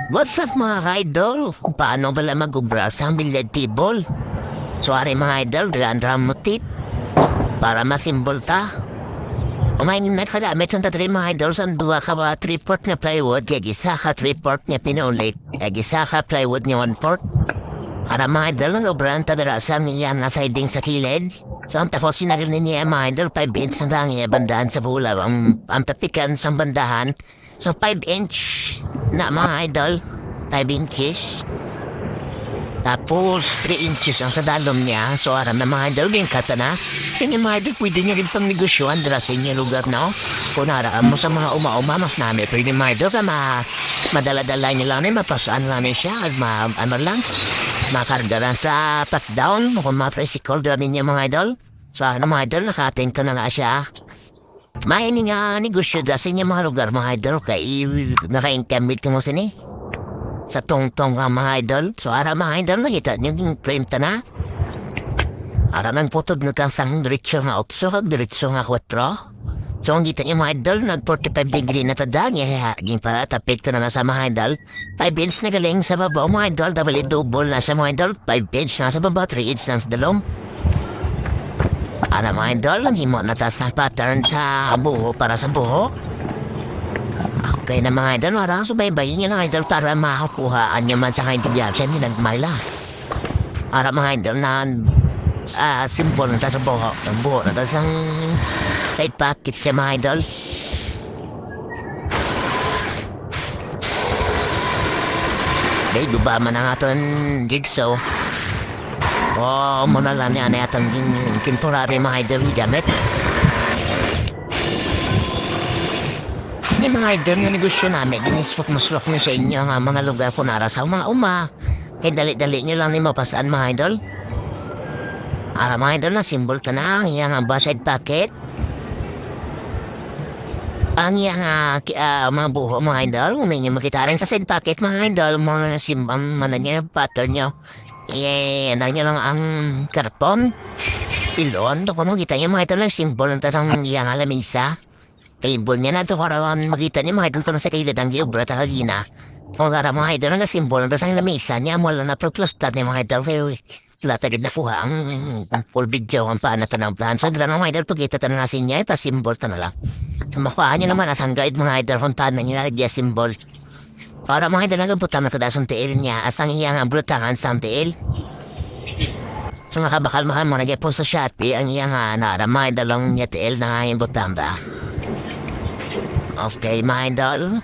What's up mga idol? Paano bala mag-ubra sa billiard table? So ari mga idol, dran mutit para masimbol ta. Umainin na kadamit ang tatri mga idol sa dua ka ba 3/4 na plywood kaya gisa ka 3/4 na pinulit kaya gisa ka plywood niya 1/4. Para mga idol ang obran tadarasam niya na siding sa kilid. So ang tapos sinagin niya mga idol 5 inch na tangi bandaan sa bulaw ang tapikan sa bandahan. So 5 inch na mga idol, 5 inches. Tapos 3 inches ang sa dalom niya. So aram na mga idol, din kata na. Kaya mga idol, pwede nyo rin pang negosyoan dala sa inyo lugar na. Kung naraan mo sa mga uma-uma, mas namin. Pwede mga idol ka madala-dala nyo lang mapasaan namin siya. At ano lang, makarga lang sa touchdown. Kung ma-tricycle namin niya mga idol. So ano mga idol, nakating ko na nga siya. Maini nga negosyo da sa inyo mga lugar mga idol kay naka-income ka mo sini sa tong-tong nga mga idol. So ara mga idol nakita nyo yung claim ta na. Ara nang putod na kang sang diretso nga 8 diretso nga 4. So ang kita nyo mga idol nag 45 degree na tadang ging para tapik to na sa mga idol. 5 inch na galing sa babaw mga idol double na sa mga idol 5 inch na sa babaw 3 inch na sa dalom. Ano mga idol, himo na ta sa pattern sa buho para sa buho. Okay na mga idol, marang subaybayin nyo na idol para makakuhaan nyo man sa kaintindihan siya nagmayla. Ara mga idol na simbol na ta sa buho. Ang buho na ta sa side pocket siya mga idol. Dahil duba man ang aton jigsaw. Muna lang niya na yatang temporary mga idol gamit. Yung mga idol na negosyo namin, diniswak-muswak nyo sa inyo nga mga lugar po nara sa mga uma. Kaya dali-dali nyo lang ni mapasaan mga idol. Ara mga idol na simbol ka na ang iyang side pocket. Ang iyang mga buho mga idol, kung ninyo makita rin sa side pocket mga idol, mga simbang mana niya pattern nyo. Ano nyo lang ang karton. Ilon, kung makita nyo mga ito lang simbol ng tatang iyang alamisa. Table niya na ito karawan makita nyo mga ito na sa kailid ang giubra talagina. Kung kara mga ito na simbol ng tatang lamisa niya wala na pagplastat niya mga ito kayo. Latagid na kuha ang full video ang paano ito ng plan. So dala mga ito pagkita ito na nasin niya ipasimbol ito na lang. So makuhaan nyo naman asang guide mga ito kung paano nyo nalagyan simbol. Para mga idol buta na kada sa tiil niya at ang iyang bulutangan sa tiil. So makabakal mahal mo nagyapon sa Shopee ang iyang nara mga idolong niya tiil na yung butanda. Okay mga idol.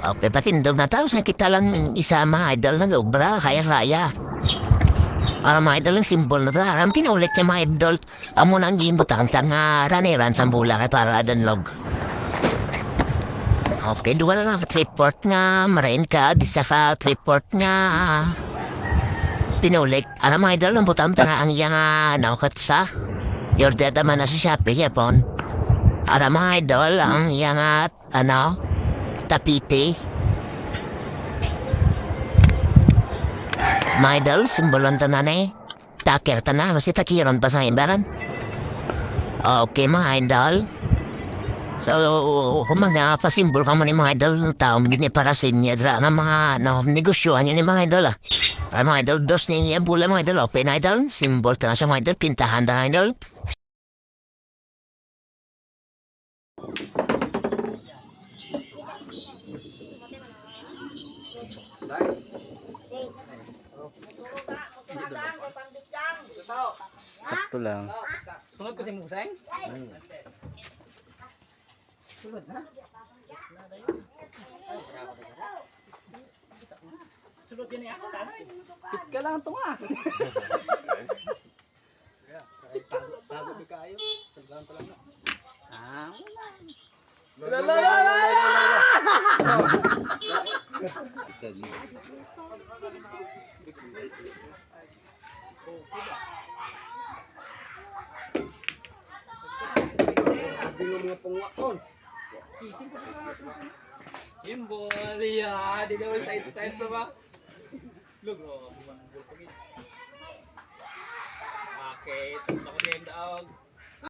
Okay patindog na tao sa kita lang isa mga idol na ubra kaya. Para mga idol ang simbol na ta. Ang pinaulit niya mga idol. Amo na ang gimbutang nga raniran sa bula kay para adanlog. Okay, duwa na lang 3/4 nga marain ka, bisa ka 3/4 nga pinulik. Ano mga idol, ang butam nga ang iyang naukat sa your data man na sa Shopee, yapon. Ano mga idol, ang iyang tapiti. Mga idol, simbolon ta na takir ta na, masih takiron pa sa imbaran. Okay mga idol. So, kung mga pasimbol ka mo ni mga idol, tao hindi para sa inyo, na mga negosyohan yun ni mga idol Ay mga idol, dos niya bula mga idol, open idol, simbol ka na sa mga idol, pintahan na idol. Sakto lang. Sunod ko si Museng? Sulod na? Sulod yan ako na. Pit ka lang ito nga. Tago di kayo. Sulgan pa lang na. Bilo mga pangwaon. Kising ko sa Simbol, iya. Di daw side pa ba? Look, okay. Ako din daog.